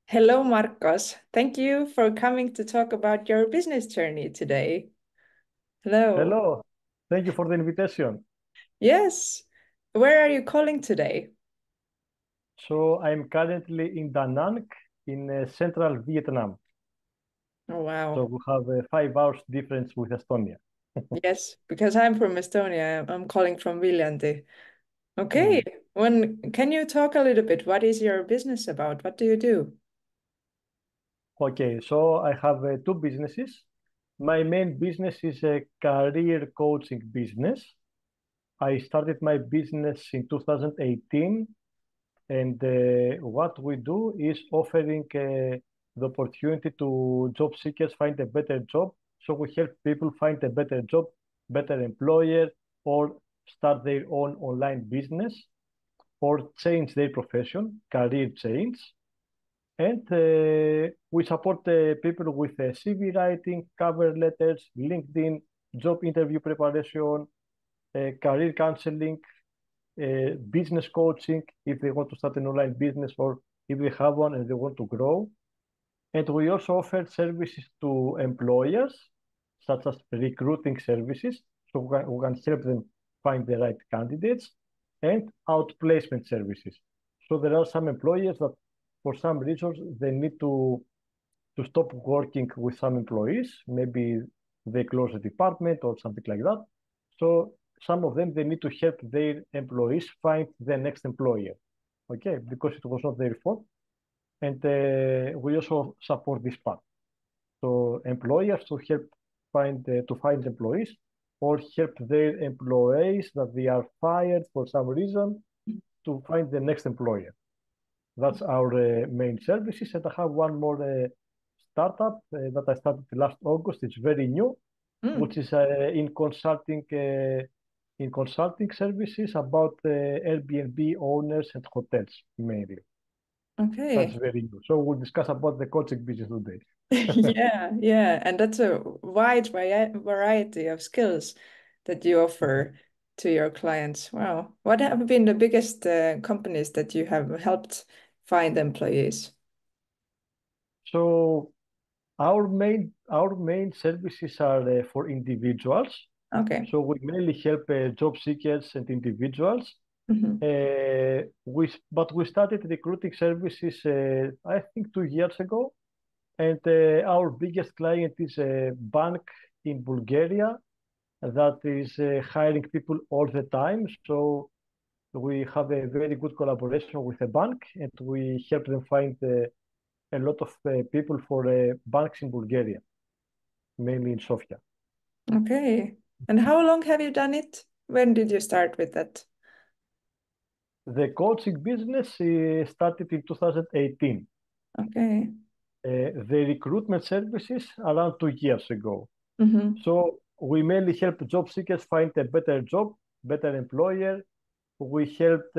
Hello, Marcos. Thank you for coming to talk about your business journey today. Hello. Hello, thank you for the invitation. Yes. Where are you calling today? So I'm currently in Da Nang in central Vietnam. Oh, So wow. we have a 5 hours difference with Estonia. Yes, because I'm from Estonia. I'm calling from Viljandi. Okay. Mm. Can you talk a little bit? What is your business about? What do you do? Okay, so I have two businesses. My main business is a career coaching business. I started my business in 2018, and what we do is offering the opportunity to job seekers find a better job. So we help people find a better job, better employer, or start their own online business, or change their profession, career change. And we support people with CV writing, cover letters, LinkedIn, job interview preparation, career counseling, business coaching if they want to start an online business or if they have one and they want to grow. And we also offer services to employers, such as recruiting services, so we can help them find the right candidates, and outplacement services. So there are some employers that, for some reasons, they need to stop working with some employees. Maybe they close the department or something like that. So some of them, they need to help their employees find the next employer, okay, because it was not their fault. And we also support this part. So employers to find employees, or help their employees that they are fired for some reason to find the next employer. That's our main services. And I have one more startup that I started last August. It's very new, Mm, which is in consulting services about Airbnb owners and hotels mainly. That's okay. very new. So we'll discuss about the coaching business today. Yeah, yeah. And that's a wide variety of skills that you offer to your clients. Wow. What have been the biggest companies that you have helped find employees? So our main services are for individuals. Okay. So we mainly help job seekers and individuals. Hmm. But we started recruiting services, I think 2 years ago. And our biggest client is a bank in Bulgaria that is hiring people all the time. So we have a very good collaboration with a bank, and we help them find a lot of people for banks in Bulgaria, mainly in Sofia. Okay. And how long have you done it? When did you start with that? The coaching business started in 2018. Okay. The recruitment services around 2 years ago. Hmm. So we mainly help job seekers find a better job, better employer. We helped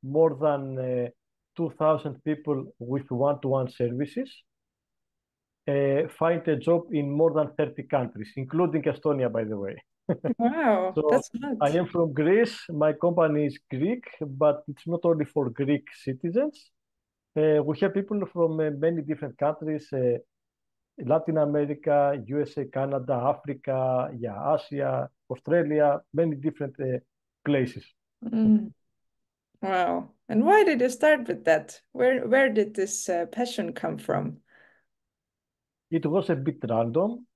more than 2,000 people with one-to-one services find a job in more than 30 countries, including Estonia, by the way. Wow, So that's I not. am from Greece. My company is Greek, but it's not only for Greek citizens. We have people from many different countries, Latin America, USA, Canada, Africa, yeah, Asia, Australia, many different places. Mm, wow. And why did you start with that? Where did this passion come from? It was a bit random.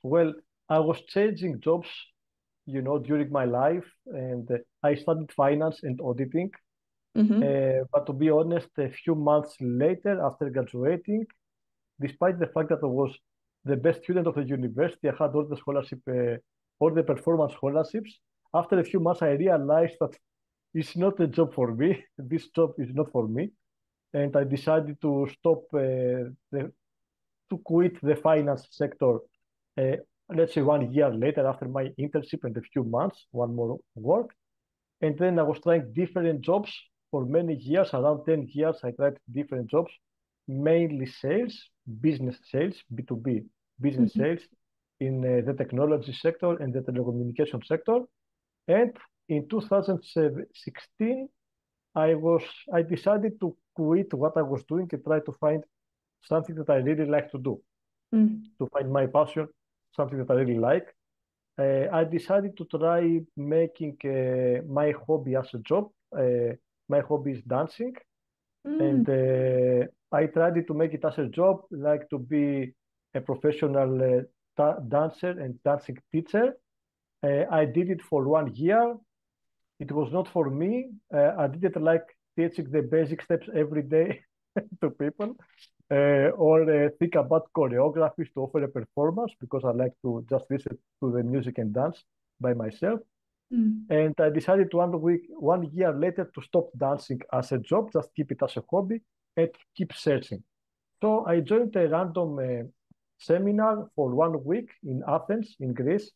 Well, I was changing jobs, during my life, and I studied finance and auditing. Hmm. But to be honest, a few months later, after graduating, despite the fact that I was the best student of the university, I had all the all the performance scholarships. After a few months, I realized that it's not a job for me. This job is not for me, and I decided to quit the finance sector. Uh, let's say 1 year later, after my internship and a few months, one more work, and then I was trying different jobs for many years. Around 10 years, I tried different jobs, mainly sales, business sales, B2B business Hmm. sales in the technology sector and the telecommunication sector. And in 2016, I decided to quit what I was doing and try to find something that I really like to do, to find my passion, something that I really like. I decided to try making my hobby as a job. My hobby is dancing, and I tried to make it as a job, like to be a professional dancer and dancing teacher. I did it for 1 year. It was not for me. I didn't like teaching the basic steps every day to people, or think about choreographies to offer a performance because I like to just listen to the music and dance by myself. And I decided 1 year later to stop dancing as a job, just keep it as a hobby and keep searching. So I joined a random seminar for 1 week in Athens, in Greece.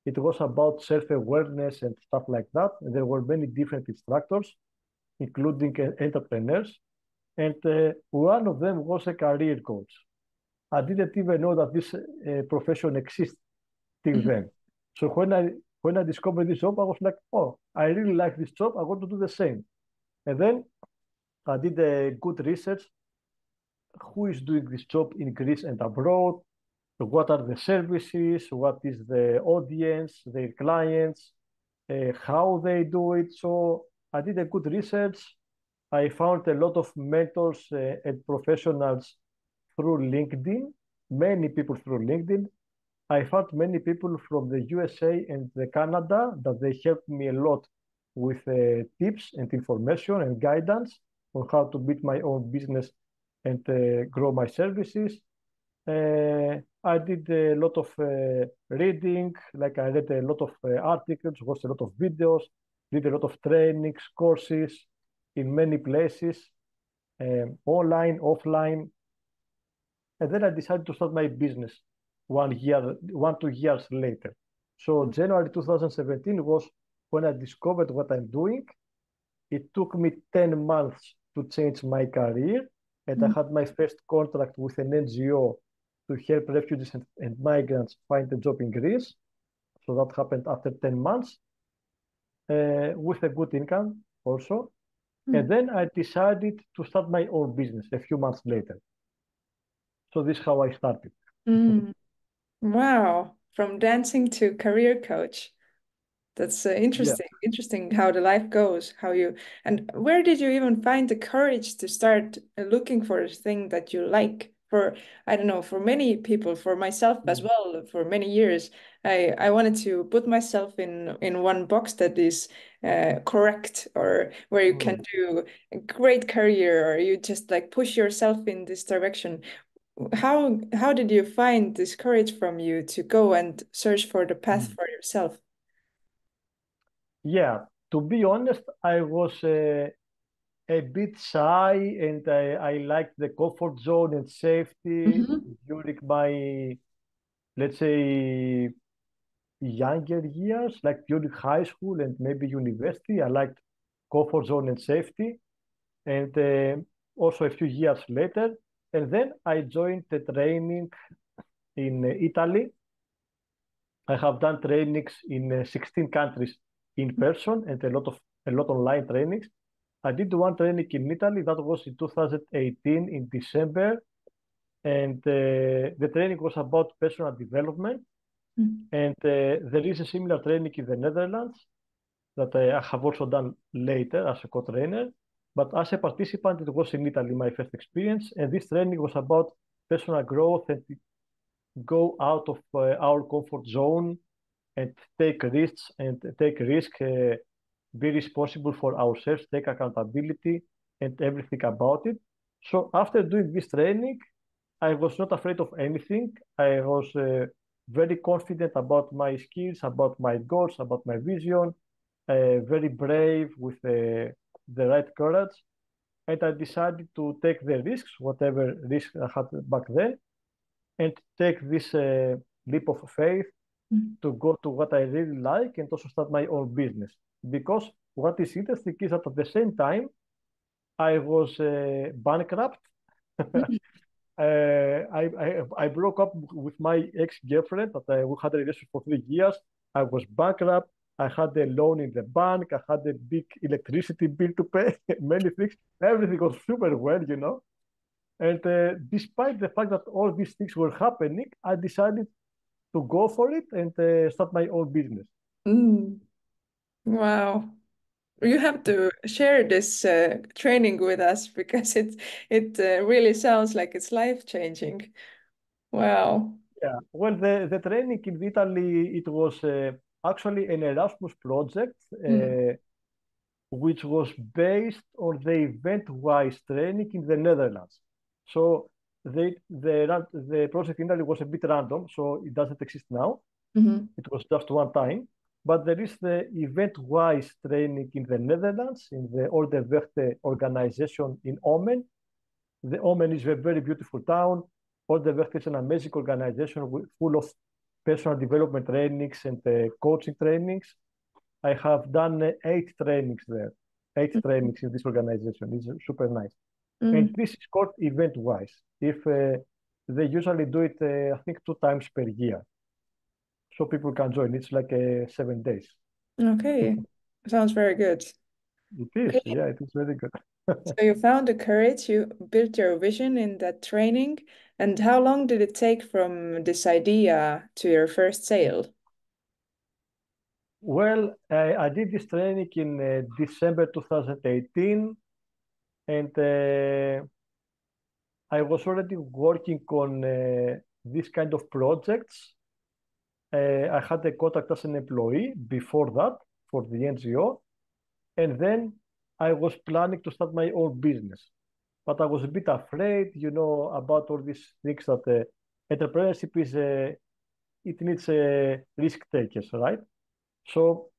It was about self-awareness and stuff like that. And there were many different instructors, including entrepreneurs. And one of them was a career coach. I didn't even know that this profession exists till then. So when I discovered this job, I was like, oh, I really like this job. I want to do the same. And then I did a good research. Who is doing this job in Greece and abroad? What are the services? What is the audience, their clients, how they do it? So I did a good research. I found a lot of mentors and professionals through LinkedIn, many people through LinkedIn. I found many people from the USA and the Canada that they helped me a lot with tips and information and guidance on how to build my own business and grow my services. I did a lot of reading, like I read a lot of articles, watched a lot of videos, did a lot of trainings, courses in many places, online, offline. And then I decided to start my business 2 years later. So January 2017 was when I discovered what I'm doing. It took me 10 months to change my career. And I had my first contract with an NGO to help refugees and migrants find a job in Greece. So that happened after 10 months with a good income also. And then I decided to start my own business a few months later. So this is how I started. Wow, from dancing to career coach. That's Yeah. interesting how the life goes, how you, and where did you even find the courage to start looking for a thing that you like? For, I don't know, for many people, for myself as well, for many years, I wanted to put myself in one box that is correct, or where you can do a great career, or you just like push yourself in this direction. How did you find this courage from you to go and search for the path for yourself? Yeah, to be honest, I was a bit shy and I liked the comfort zone and safety during my, let's say, younger years, like during high school and maybe university. I liked comfort zone and safety. And also a few years later. And then I joined the training in Italy. I have done trainings in 16 countries in person and a lot online trainings. I did one training in Italy that was in 2018 in December, and the training was about personal development. And there is a similar training in the Netherlands that I have also done later as a co-trainer. But as a participant, it was in Italy, my first experience. And this training was about personal growth and go out of our comfort zone and take risks be responsible for ourselves, take accountability and everything about it. So after doing this training, I was not afraid of anything. I was very confident about my skills, about my goals, about my vision, very brave with the right courage. And I decided to take the risks, whatever risk I had back then, and take this leap of faith to go to what I really like and also start my own business. Because what is interesting is that at the same time, I was bankrupt. I broke up with my ex-girlfriend that we had a relationship for 3 years. I was bankrupt. I had a loan in the bank. I had a big electricity bill to pay, many things. Everything was super well, you know. And despite the fact that all these things were happening, I decided to go for it and start my own business. Mm. Wow. You have to share this training with us because it really sounds like it's life-changing. Wow. Yeah. Well, the training in Italy, it was actually an Erasmus project, Mm. which was based on the event-wise training in the Netherlands. So the project in Italy was a bit random, so it doesn't exist now. Mhm. It was just one time. But there is the event-wise training in the Netherlands, in the Oldewerchte organization in Omen. The Omen is a very beautiful town. Oldewerchte is an amazing organization full of personal development trainings and coaching trainings. I have done 8 trainings there, 8 trainings in this organization. It's super nice. And Mm. this is called event-wise. If they usually do it, I think 2 times per year. So people can join. It's like 7 days. Okay. Sounds very good. It is, Okay. yeah, it is very good. So you found the courage, you built your vision in that training. And how long did it take from this idea to your first sale? Well, I did this training in December 2018, and I was already working on this kind of projects. I had a contract as an employee before that for the NGO, and then I was planning to start my own business. But I was a bit afraid, you know, about all these things that entrepreneurship is, it needs risk takers, right? So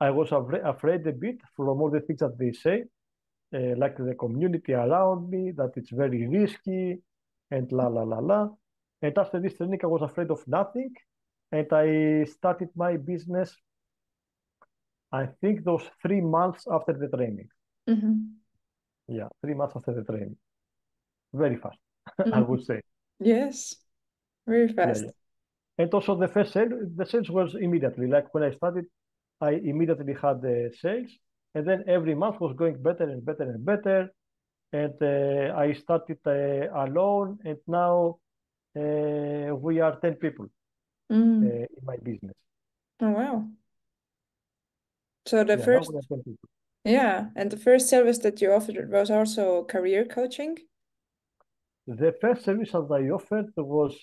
I was afraid a bit from all the things that they say, like the community around me, that it's very risky and la la la la. And after this training, I was afraid of nothing. And I started my business, I think those 3 months after the training. Mhm. Yeah, 3 months after the training. Very fast, I Mhm. would say. Yes, very Yeah, fast. yeah. And also the first sale, the sales was immediately. Like when I started, I immediately had the sales. And then every month was going better and better and better. And I started alone. And now we are 10 people Mm. in my business. Oh, wow. So the Yeah, now we are first, 10 people. yeah, and the first service that you offered was also career coaching? The first service that I offered was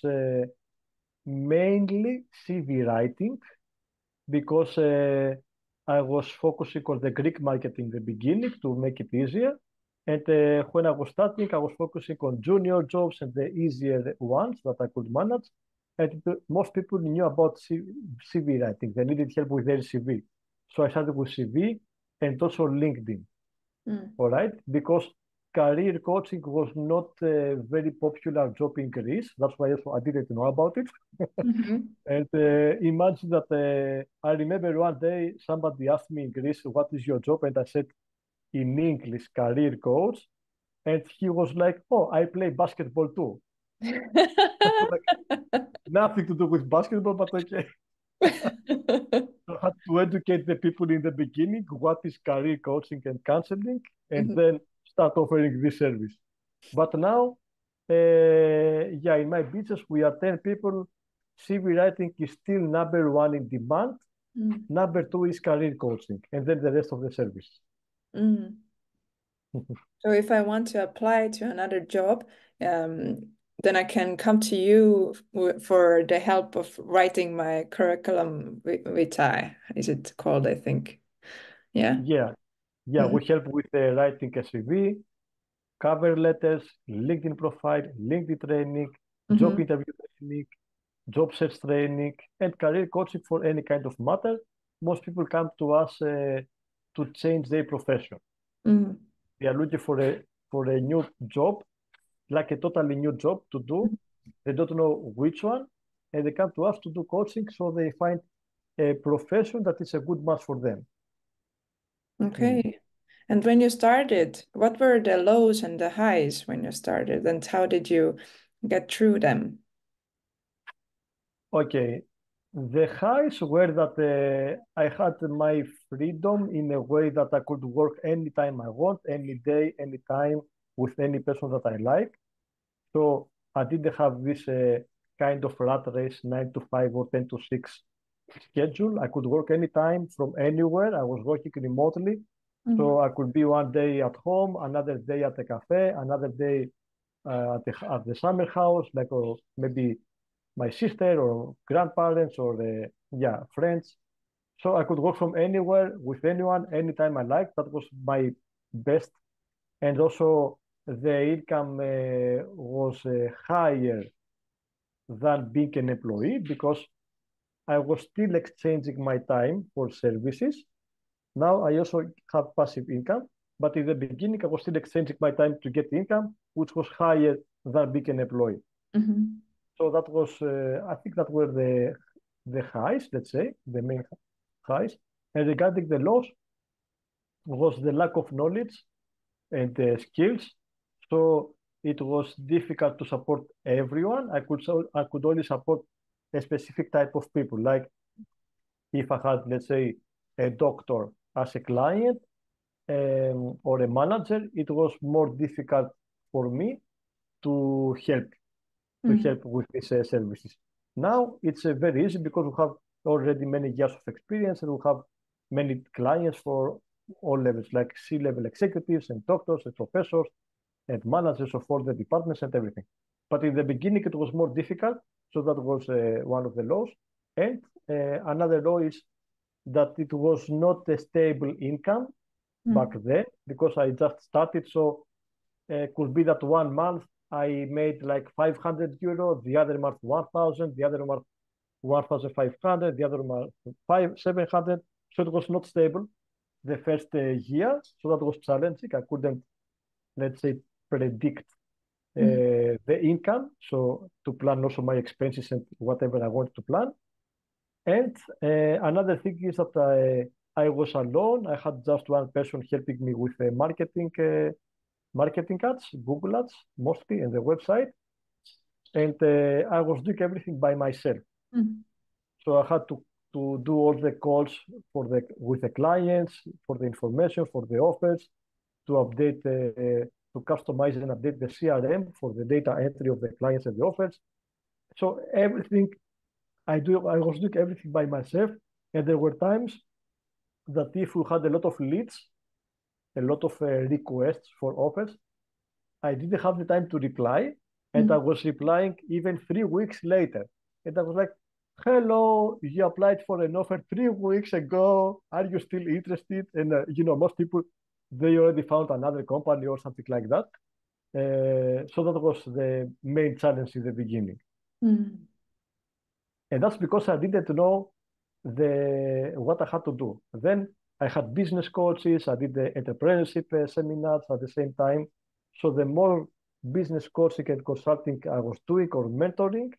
mainly CV writing because I was focusing on the Greek market in the beginning to make it easier. And when I was starting, I was focusing on junior jobs and the easier ones that I could manage. And most people knew about CV writing. They needed help with their CV. So I started with CV and also LinkedIn. Mm. All right, because career coaching was not a very popular job in Greece. That's why also I didn't know about it. Mhm. And imagine that I remember one day somebody asked me in Greece, "What is your job?" And I said in English, career coach. And he was like, "Oh, I play basketball too." Like nothing to do with basketball, but okay. So I had to educate the people in the beginning what is career coaching and counseling, and Mhm. then start offering this service. But now, yeah, in my business, we are 10 people. CV writing is still number one in demand. Mm. Number two is career coaching, and then the rest of the service. Mm. So if I want to apply to another job, then I can come to you for the help of writing my curriculum vitae, is it called, I think. Yeah. Yeah, yeah, Mhm. we help with writing a CV, cover letters, LinkedIn profile, LinkedIn training, job Mhm. interview training, job search training, and career coaching for any kind of matter. Most people come to us to change their profession. Mhm. They are looking for a new job, like a totally new job to do. They don't know which one, and they come to us to do coaching so they find a profession that is a good match for them. Mm. Okay. And when you started, what were the lows and the highs when you started, and how did you get through them? Okay. The highs were that I had my freedom in a way that I could work anytime I want, any day, anytime, with any person that I like. So I didn't have this kind of rat race, 9 to 5 or 10 to 6 schedule. I could work anytime from anywhere. I was working remotely. So I could be one day at home, another day at a cafe, another day at the summer house, like maybe my sister or grandparents or friends. So I could work from anywhere with anyone, anytime I liked. That was my best. And also the income was higher than being an employee because I was still exchanging my time for services. Now I also have passive income, but in the beginning I was still exchanging my time to get income, which was higher than being an employee. So that was, I think that were the highs, let's say, the main highs. And regarding the lows, was the lack of knowledge and skills. So it was difficult to support everyone. I could only support a specific type of people. Like if I had, let's say, a doctor as a client or a manager, it was more difficult for me to help with these services. Now it's very easy because we have already many years of experience and we have many clients for all levels, like C-level executives and doctors and professors and managers of all the departments and everything. But in the beginning, it was more difficult. So that was one of the laws. And another law is that it was not a stable income back then because I just started. So could be that 1 month I made like 500 euro, the other month 1,000, the other month 1,500, the other month 700. So it was not stable the first year. So that was challenging. I couldn't, let's say, predict the income. So to plan also my expenses and whatever I wanted to plan. And another thing is that I was alone. I had just one person helping me with marketing ads, Google ads mostly, and the website. And I was doing everything by myself. So I had to do all the calls with the clients, for the information, for the offers, to update, to customize and update the CRM for the data entry of the clients and the offers. So everything I was doing everything by myself. And there were times that if we had a lot of leads, a lot of requests for offers, I didn't have the time to reply. And I was replying even 3 weeks later. And I was like, hello, you applied for an offer 3 weeks ago. Are you still interested? And, most people, they already found another company or something like that. So that was the main challenge in the beginning. And that's because I didn't know what I had to do. Then I had business coaches, I did the entrepreneurship seminars at the same time. So the more business coaching and consulting I was doing or mentoring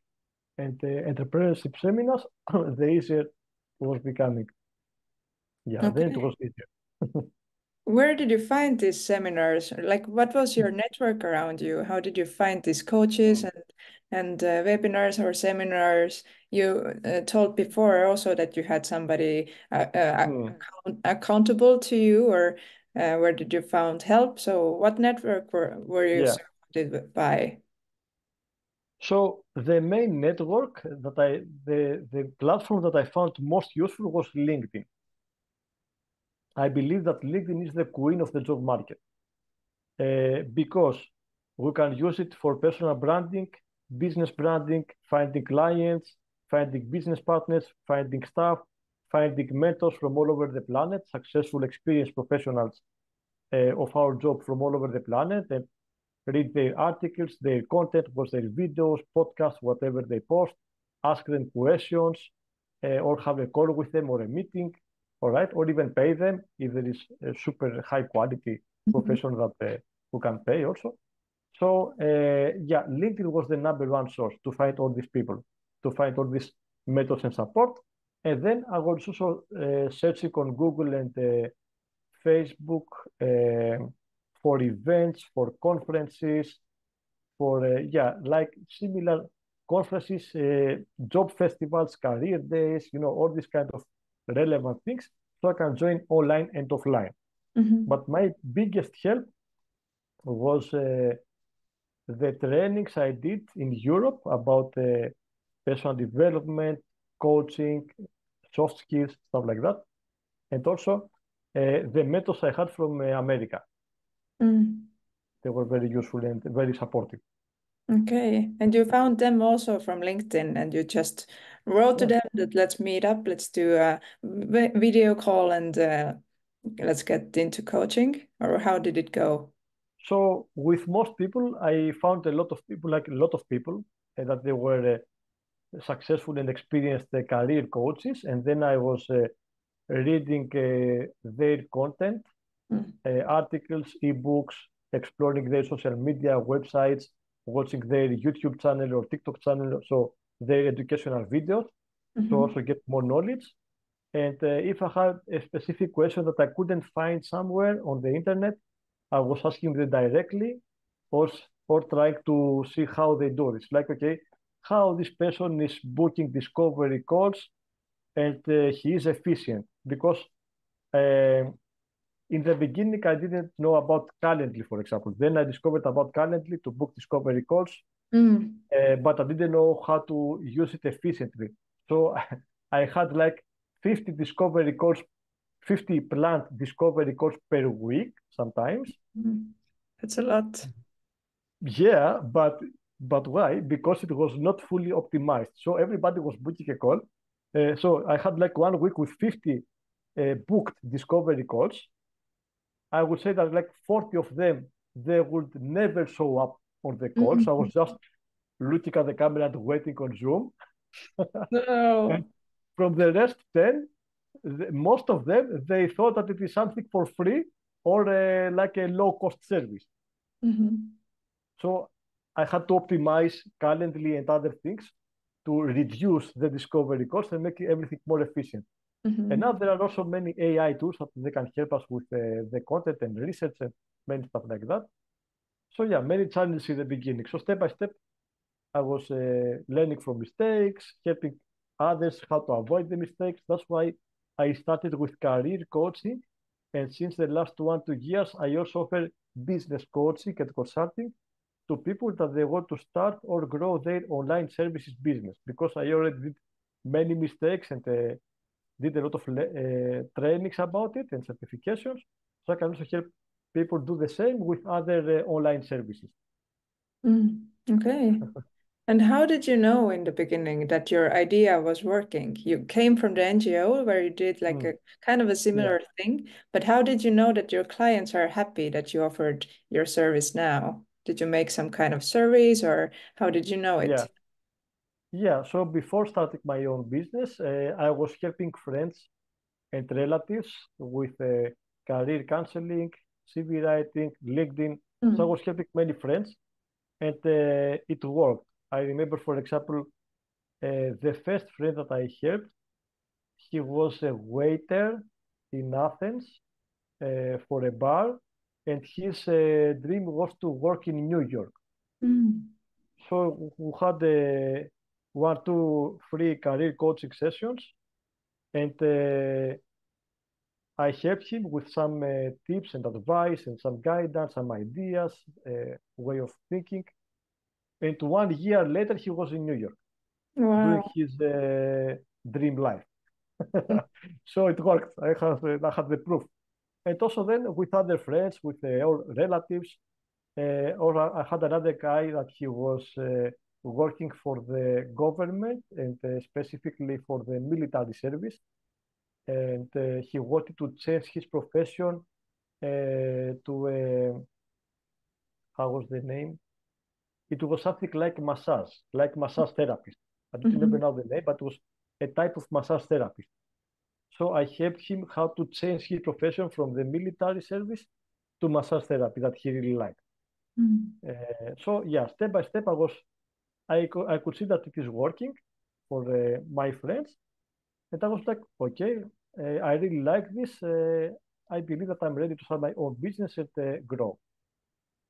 and entrepreneurship seminars, the easier it was becoming. Yeah, then it was easier. Where did you find these seminars? Like, what was your network around you? How did you find these coaches and webinars or seminars? You told before also that you had somebody accountable to you, or where did you found help? So, what network were you surrounded by? So the main network that the platform that I found most useful was LinkedIn. I believe that LinkedIn is the queen of the job market because we can use it for personal branding, business branding, finding clients, finding business partners, finding staff, finding mentors from all over the planet, successful experienced professionals of our job from all over the planet, and read their articles, their content, watch their videos, podcasts, whatever they post, ask them questions, or have a call with them or a meeting, all right, or even pay them if there is a super high quality professional that who can pay also. So LinkedIn was the #1 source to find all these people, to find all these methods and support. And then I was also searching on Google and Facebook for events, for conferences, for like similar conferences, job festivals, career days, all these kind of relevant things. So I can join online and offline. But my biggest help was the trainings I did in Europe about personal development, coaching, soft skills, stuff like that. And also the methods I had from America. They were very useful and very supportive. Okay. And you found them also from LinkedIn, and you just wrote to them that let's meet up, let's do a video call, and let's get into coaching, or how did it go? So with most people, I found a lot of people, that they were successful and experienced career coaches. And then I was reading their content, articles, ebooks, exploring their social media websites, watching their YouTube channel or TikTok channel, so their educational videos to also get more knowledge. And if I had a specific question that I couldn't find somewhere on the internet, I was asking them directly or trying to see how they do it. It's like, okay, how this person is booking discovery calls and he is efficient. Because in the beginning, I didn't know about Calendly, for example. Then I discovered about Calendly to book discovery calls, but I didn't know how to use it efficiently. So I had like 50 discovery calls, 50 planned discovery calls per week sometimes. That's a lot. Yeah, but why? Because it was not fully optimized. So everybody was booking a call. So I had like 1 week with 50 booked discovery calls. I would say that like 40 of them, they would never show up on the call. So I was just looking at the camera and waiting on Zoom. No. And from the rest 10, most of them, they thought that it is something for free or like a low-cost service. So I had to optimize Calendly and other things to reduce the discovery cost and make everything more efficient. And now there are also many AI tools that they can help us with the content and research and many stuff like that. So yeah, many challenges in the beginning. So step by step, I was learning from mistakes, helping others how to avoid the mistakes. That's why I started with career coaching. And since the last 1-2 years, I also offer business coaching and consulting to people that they want to start or grow their online services business, because I already did many mistakes and did a lot of trainings about it and certifications. So I can also help people do the same with other online services. Okay. And how did you know in the beginning that your idea was working? You came from the NGO where you did like a kind of a similar thing, but how did you know that your clients are happy that you offered your service now? Did you make some kind of surveys, or how did you know it? Yeah. So before starting my own business, I was helping friends and relatives with career counseling, CV writing, LinkedIn. So I was helping many friends, and it worked. I remember, for example, the first friend that I helped, he was a waiter in Athens for a bar, and his dream was to work in New York. So we had 1-2 free career coaching sessions, and I helped him with some tips and advice and some guidance, some ideas, way of thinking. And 1 year later, he was in New York doing his dream life. So it worked. I had the proof. And also then with other friends, with our relatives, or I had another guy that he was working for the government and specifically for the military service. And he wanted to change his profession to, how was the name? It was something like massage therapist. I don't remember now the name, but it was a type of massage therapist. So I helped him how to change his profession from the military service to massage therapy that he really liked. So yeah, step by step, I could see that it is working for my friends, and I was like, okay, I really like this. I believe that I'm ready to start my own business and grow.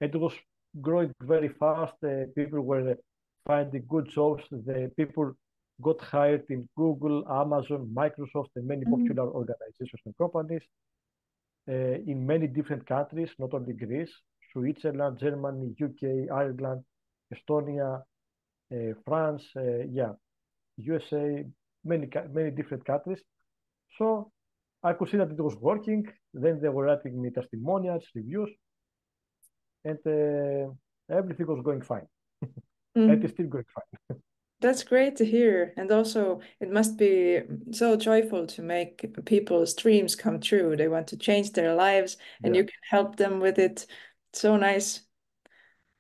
And it was growing very fast. People were finding good jobs. The people got hired in Google, Amazon, Microsoft, and many popular organizations and companies in many different countries, not only Greece, Switzerland, Germany, UK, Ireland, Estonia, France, USA, many different countries. So I could see that it was working. Then they were writing me testimonials, reviews, and everything was going fine. And it's still going fine. That's great to hear. And also, it must be so joyful to make people's dreams come true. They want to change their lives, and you can help them with it. So nice.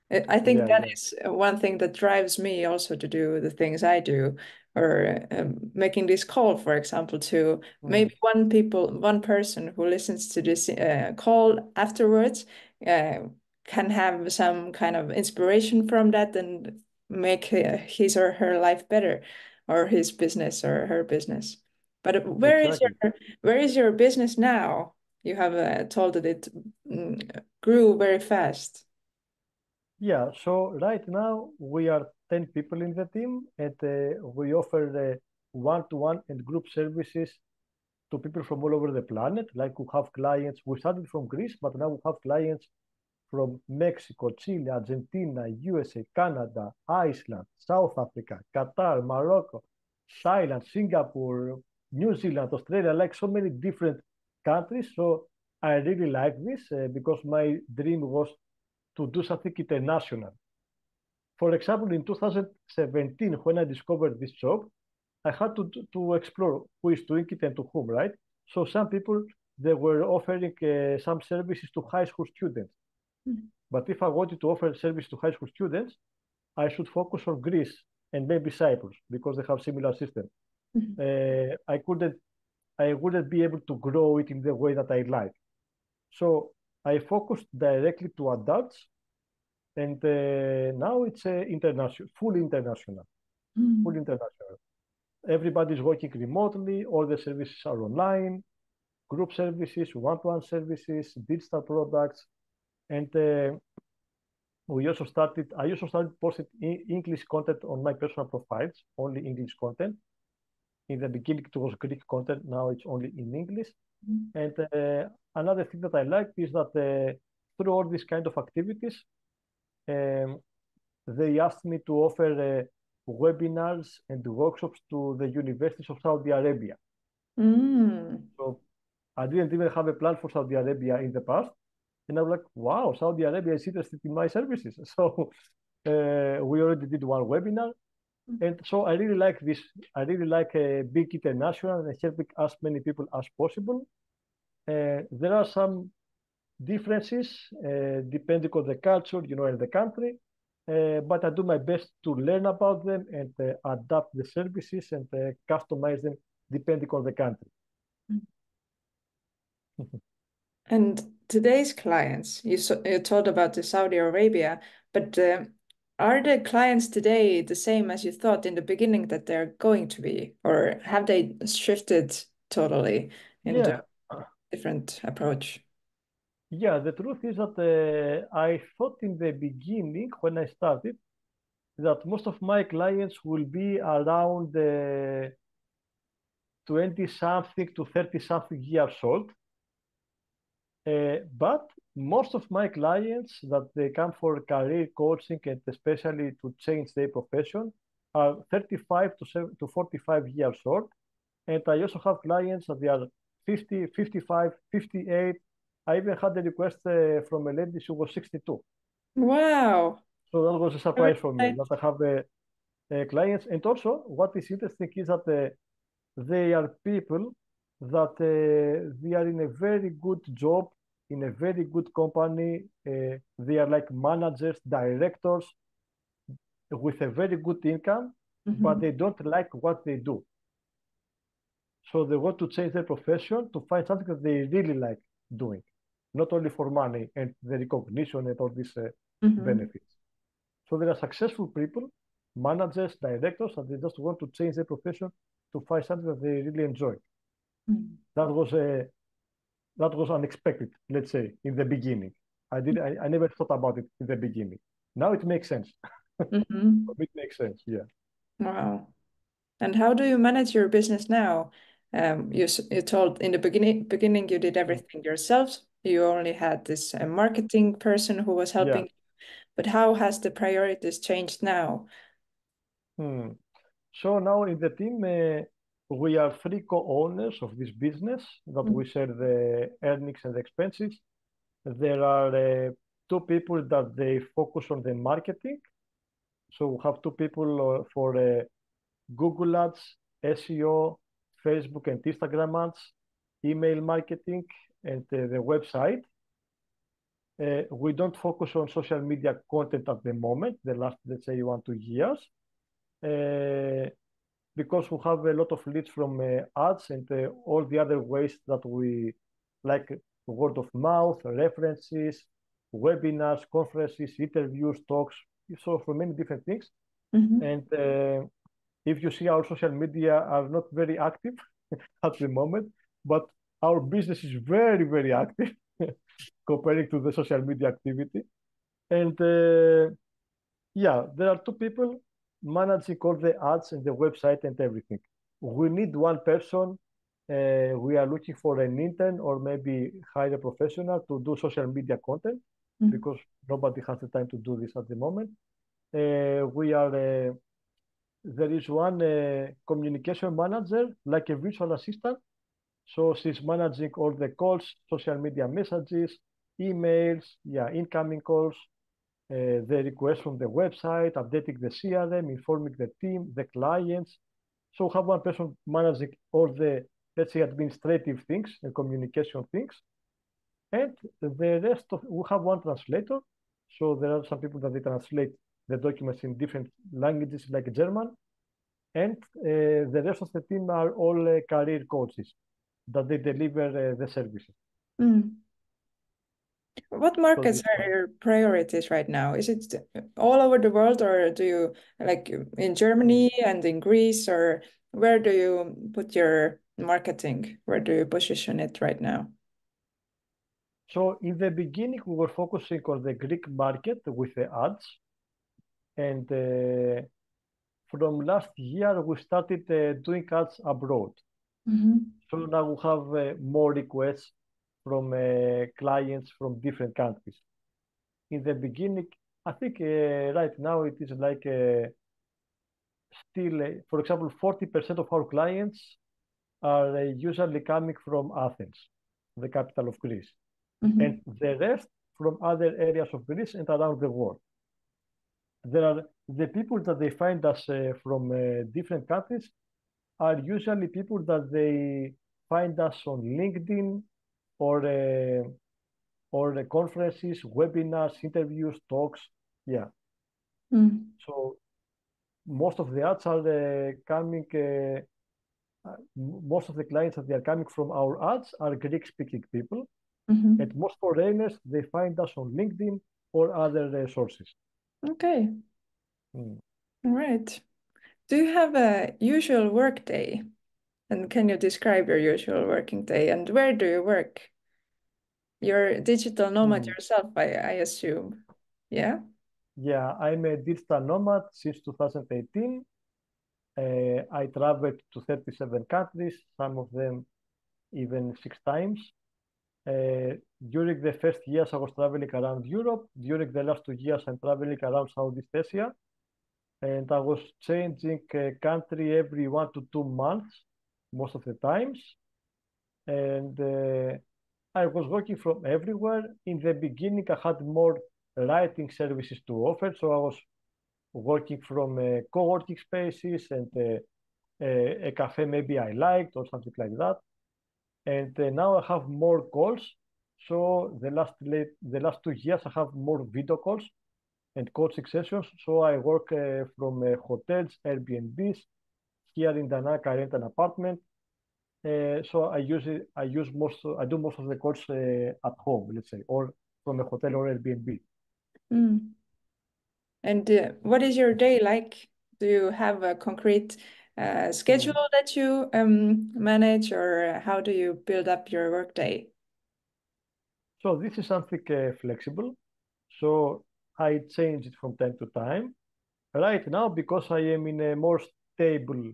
I think that is one thing that drives me also to do the things I do, or making this call, for example, to maybe one person who listens to this call afterwards can have some kind of inspiration from that and make his or her life better, or his business or her business. But where is your business now? You have told that it grew very fast. Yeah, so right now we are 10 people in the team, and we offer the one-to-one and group services to people from all over the planet. Like we have clients, we started from Greece, but now we have clients from Mexico, Chile, Argentina, USA, Canada, Iceland, South Africa, Qatar, Morocco, Thailand, Singapore, New Zealand, Australia, like so many different countries. So I really like this because my dream was to do something international. For example, in 2017, when I discovered this job, I had to explore who is doing it and to whom, right? So some people, they were offering some services to high school students. But if I wanted to offer service to high school students, I should focus on Greece and maybe Cyprus because they have similar systems. I wouldn't be able to grow it in the way that I like. So I focused directly to adults, and now it's international, fully international, fully international. Everybody's working remotely. All the services are online, group services, one-to-one services, digital products, and I also started posting English content on my personal profiles, only English content. In the beginning, it was Greek content. Now it's only in English. And another thing that I like is that through all these kind of activities, they asked me to offer webinars and workshops to the universities of Saudi Arabia. So I didn't even have a plan for Saudi Arabia in the past. And I was like, wow, Saudi Arabia is interested in my services. So we already did one webinar. And so I really like this. I really like being international and helping as many people as possible. There are some differences depending on the culture, and the country. But I do my best to learn about them and adapt the services and customize them depending on the country. And today's clients, you told about the Saudi Arabia, but are the clients today the same as you thought in the beginning that they're going to be, or have they shifted totally into a different approach? Yeah, the truth is that I thought in the beginning when I started that most of my clients will be around 20 something to 30 something years old. But most of my clients that they come for career coaching and especially to change their profession are 35 to 45 years old. And I also have clients that they are 50, 55, 58. I even had a request from a lady who was 62. Wow. So that was a surprise for me that I have clients. And also what is interesting is that they are people that they are in a very good job, in a very good company. They are like managers, directors with a very good income, but they don't like what they do. So they want to change their profession to find something that they really like doing, not only for money and the recognition and all these benefits. So there are successful people, managers, directors, and they just want to change their profession to find something that they really enjoy. That was unexpected, let's say, in the beginning. I never thought about it in the beginning. Now it makes sense. Mm-hmm. It makes sense. Yeah. Wow. And how do you manage your business now? You told in the beginning you did everything yourself. You only had this marketing person who was Yeah. helping. But how has the priorities changed now? Hmm. So now in the team, we are three co-owners of this business that we share the earnings and expenses. There are two people that they focus on the marketing. So we have two people for Google Ads, SEO, Facebook and Instagram ads, email marketing, and the website. We don't focus on social media content at the moment, the last, let's say, 1, 2 years, because we have a lot of leads from ads and all the other ways that we like word of mouth, references, webinars, conferences, interviews, talks, so for many different things. Mm-hmm. And if you see, our social media are not very active at the moment, but our business is very, very active comparing to the social media activity. And yeah, there are two people managing all the ads and the website and everything. We need one person. We are looking for an intern or maybe hire a professional to do social media content because nobody has the time to do this at the moment. There is one communication manager, like a virtual assistant. So she's managing all the calls, social media messages, emails, yeah, incoming calls, the requests from the website, updating the CRM, informing the team, the clients. So have one person managing all the, let's say, administrative things and communication things. And the rest of, we have one translator. So there are some people that they translate the documents in different languages like German. And the rest of the team are all career coaches that they deliver the services. Mm. What So markets this are your priorities right now? Is it all over the world, or do you like in Germany and in Greece, or where do you put your marketing? Where do you position it right now? So in the beginning, we were focusing on the Greek market with the ads. And from last year, we started doing ads abroad. So now we have more requests from clients from different countries. In the beginning, I think right now it is like still, for example, 40% of our clients are usually coming from Athens, the capital of Greece, and the rest from other areas of Greece and around the world. There are the people that they find us from different countries are usually people that they find us on LinkedIn or conferences, webinars, interviews, talks. Yeah. So most of the ads are coming. Most of the clients that they are coming from our ads are Greek-speaking people, and most foreigners they find us on LinkedIn or other sources. Okay. All right. Do you have a usual work day? And can you describe your usual working day? And where do you work? You're a digital nomad yourself, I assume. Yeah? Yeah, I'm a digital nomad since 2018. I traveled to 37 countries, some of them even 6 times. During the first years, I was traveling around Europe. During the last 2 years, I'm traveling around Southeast Asia. And I was changing country every 1 to 2 months, most of the times. And I was working from everywhere. In the beginning, I had more writing services to offer. So I was working from co-working spaces and a cafe maybe I liked or something like that. And now I have more calls. So the last 2 years, I have more video calls and coaching sessions. So I work from hotels, Airbnbs. Here in Danak, I rent an apartment. So I do most of the calls at home, let's say, or from a hotel or Airbnb. And what is your day like? Do you have a concrete schedule that you manage, or how do you build up your workday? So this is something flexible. So I change it from time to time. Right now, because I am in a more stable,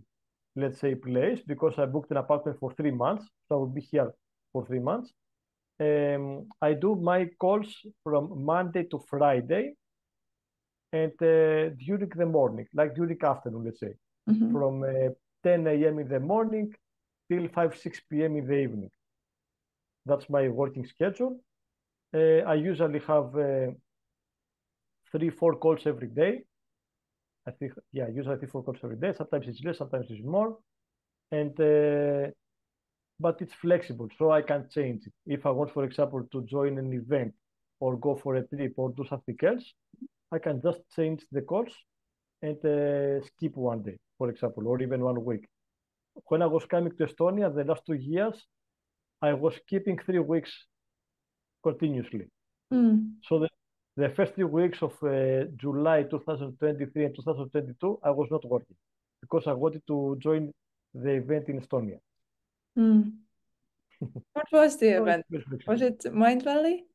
let's say, place, because I booked an apartment for 3 months, so I will be here for 3 months. I do my calls from Monday to Friday and during the morning, like during afternoon, let's say, from 10 a.m. in the morning till 5, 6 p.m. in the evening. That's my working schedule. I usually have 3, 4 calls every day. I think, yeah, usually 3, 4 calls every day. Sometimes it's less, sometimes it's more. And but it's flexible, so I can change it. If I want, for example, to join an event or go for a trip or do something else, I can just change the calls and skip one day, for example, or even 1 week. When I was coming to Estonia the last 2 years, I was skipping 3 weeks continuously. So the first 3 weeks of July 2023 and 2022, I was not working because I wanted to join the event in Estonia. What was the So event? Was it Mindvalley?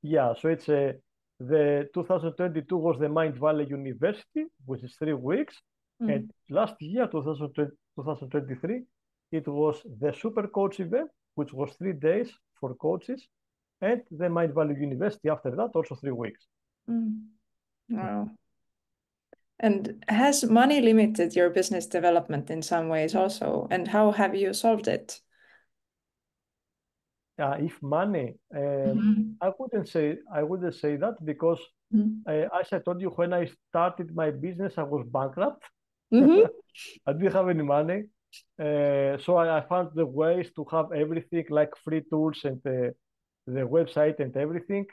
Yeah, so it's the 2022 was the Mindvalley University, which is 3 weeks. And last year, 2023, it was the Super Coach event, which was 3 days for coaches, and the Mindvalley University after that, also 3 weeks. Wow. And has money limited your business development in some ways also? And how have you solved it? If money, I wouldn't say that because as I told you, when I started my business, I was bankrupt. I didn't have any money. So I found the ways to have everything like free tools and the website and everything.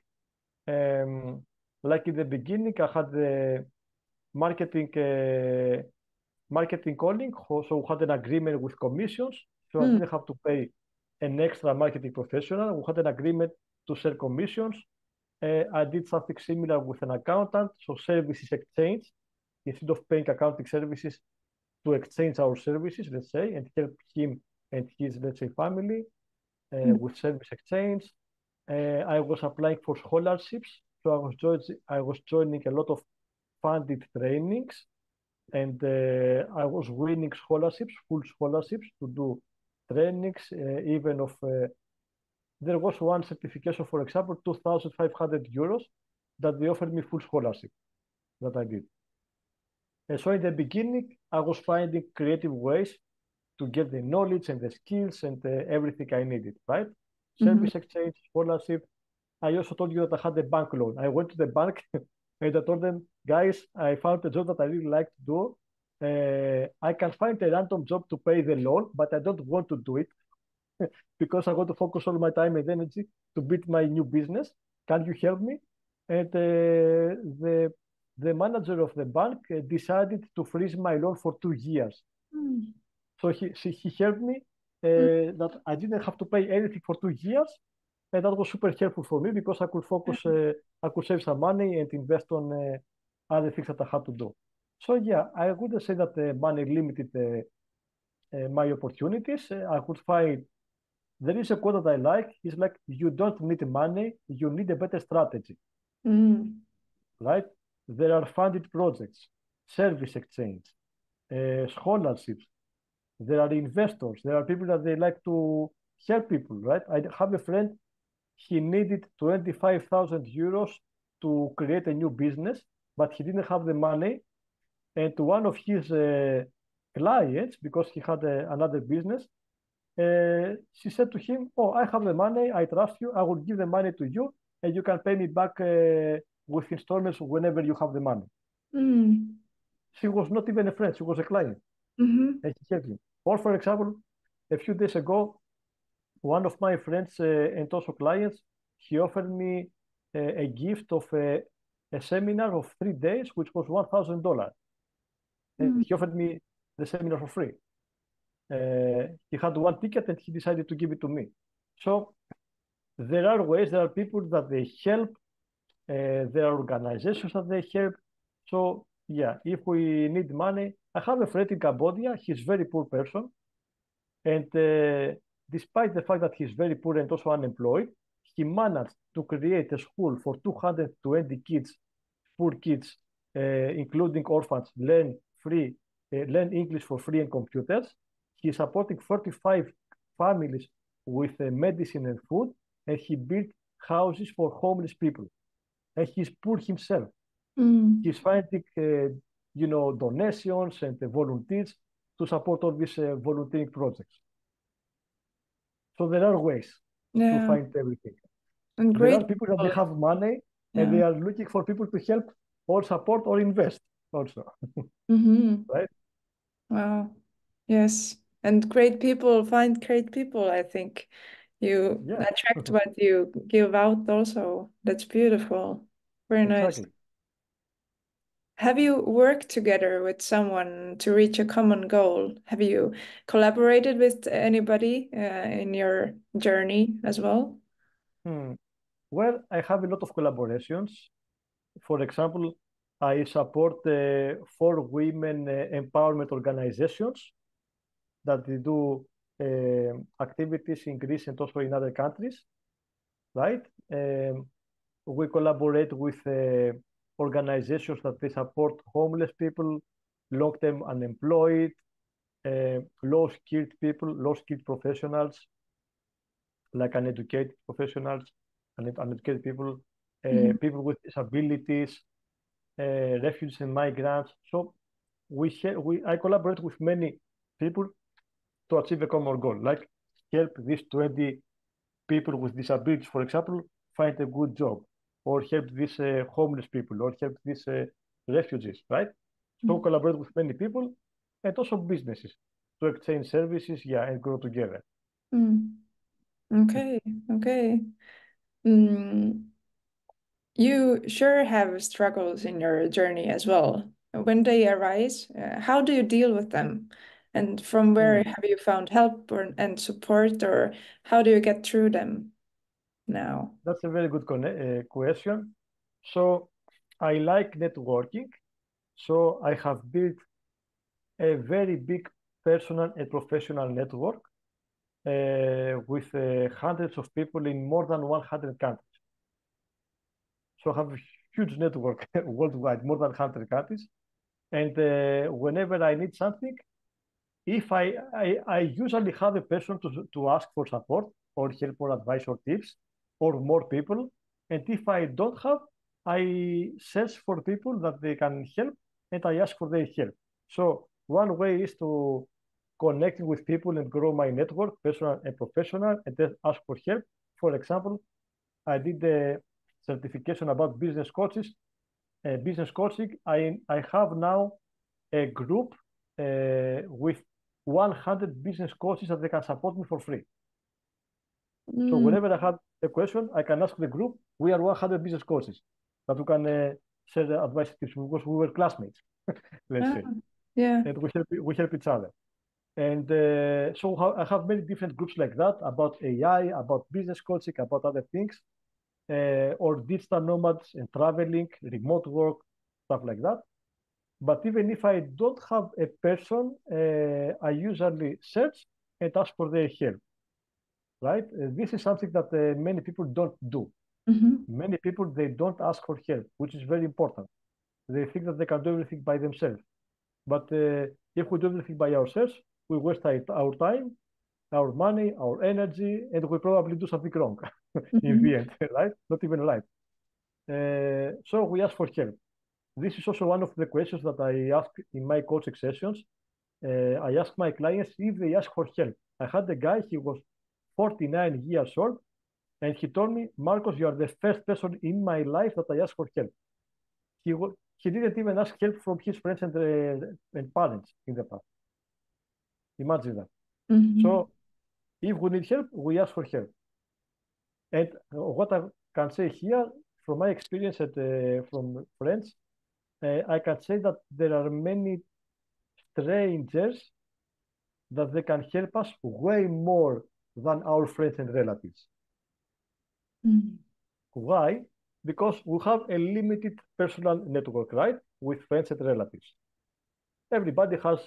Like in the beginning, I had the marketing calling, so we had an agreement with commissions, so I didn't have to pay an extra marketing professional. We had an agreement to share commissions. I did something similar with an accountant, so services exchange. Instead of paying accounting services, to exchange our services, let's say, and help him and his, let's say, family with service exchange. I was applying for scholarships, so I was joining a lot of funded trainings, and I was winning scholarships, full scholarships to do trainings, even of there was one certification, for example, 2,500 euros that they offered me full scholarship that I did. And so in the beginning, I was finding creative ways to get the knowledge and the skills and everything I needed, right? Service exchange, scholarship. I also told you that I had a bank loan. I went to the bank and I told them, guys, I found a job that I really like to do. I can find a random job to pay the loan, but I don't want to do it because I want to focus all my time and energy to build my new business. Can you help me? And the manager of the bank decided to freeze my loan for 2 years. So he helped me that I didn't have to pay anything for 2 years. And that was super helpful for me because I could focus, I could save some money and invest on other things that I had to do. So yeah, I wouldn't say that money limited my opportunities. I could find, there is a quote that I like, it's like, you don't need money, you need a better strategy, right? There are funded projects, service exchange, scholarships. There are investors. There are people that they like to help people, right? I have a friend, he needed 25,000 euros to create a new business, but he didn't have the money. And one of his clients, because he had another business, she said to him, oh, I have the money, I trust you, I will give the money to you, and you can pay me back with installments whenever you have the money. She was not even a friend, she was a client. And he helped me. Or for example, a few days ago, one of my friends and also clients, he offered me a gift of a seminar of 3 days, which was $1,000. And he offered me the seminar for free. He had one ticket and he decided to give it to me. So there are ways, there are people that they help, there are organizations that they help. So yeah, if we need money, I have a friend in Cambodia, he's a very poor person. And despite the fact that he's very poor and also unemployed, he managed to create a school for 220 kids, poor kids including orphans, learn English for free and computers. He's supporting 45 families with medicine and food, and he built houses for homeless people. And he's poor himself. He's finding, donations and volunteers to support all these volunteering projects. So there are ways to find everything. And there great are people that they have money and they are looking for people to help or support or invest also. Right? Wow. Yes. And great people find great people, I think. You attract what you give out also. That's beautiful. Very nice. Have you worked together with someone to reach a common goal? Have you collaborated with anybody in your journey as well? Well, I have a lot of collaborations. For example, I support 4 women empowerment organizations that they do activities in Greece and also in other countries, right? We collaborate with organizations that they support homeless people, long-term unemployed, low-skilled people, low-skilled professionals, like uneducated professionals, uneducated people, people with disabilities, refugees and migrants. So I collaborate with many people to achieve a common goal, like help these 20 people with disabilities, for example, find a good job, or help these homeless people, or help these refugees, right? So collaborate with many people and also businesses to exchange services, and grow together. Okay, okay. You sure have struggles in your journey as well. When they arise, how do you deal with them? And from where have you found help and support, or how do you get through them now? That's a very good question. So I like networking. So I have built a very big personal and professional network with hundreds of people in more than 100 countries. So I have a huge network worldwide, more than 100 countries. And whenever I need something, if I usually have a person to ask for support or help or advice or tips or more people. And if I don't have, I search for people that they can help and I ask for their help. So one way is to connect with people and grow my network, personal and professional, and then ask for help. For example, I did the certification about business coaches, business coaching. I have now a group with 100 business coaches that they can support me for free. So whenever I have a question, I can ask the group. We are 100 business coaches that we can share the advice tips because we were classmates, let's say. Yeah. And we help each other. And so I have many different groups like that about AI, about business coaching, about other things, or digital nomads and traveling, remote work, stuff like that. But even if I don't have a person, I usually search and ask for their help, right? This is something that many people don't do. Many people, they don't ask for help, which is very important. They think that they can do everything by themselves. But if we do everything by ourselves, we waste our time, our money, our energy, and we probably do something wrong in the end, right? Not even right. So we ask for help. This is also one of the questions that I ask in my coaching sessions. I ask my clients if they ask for help. I had a guy, he was 49 years old, and he told me, Marcos, you are the first person in my life that I ask for help. He didn't even ask help from his friends and parents in the past. Imagine that. So if we need help, we ask for help. And what I can say here, from my experience from friends, I can say that there are many strangers that they can help us way more than our friends and relatives. Why? Because we have a limited personal network, right? With friends and relatives. Everybody has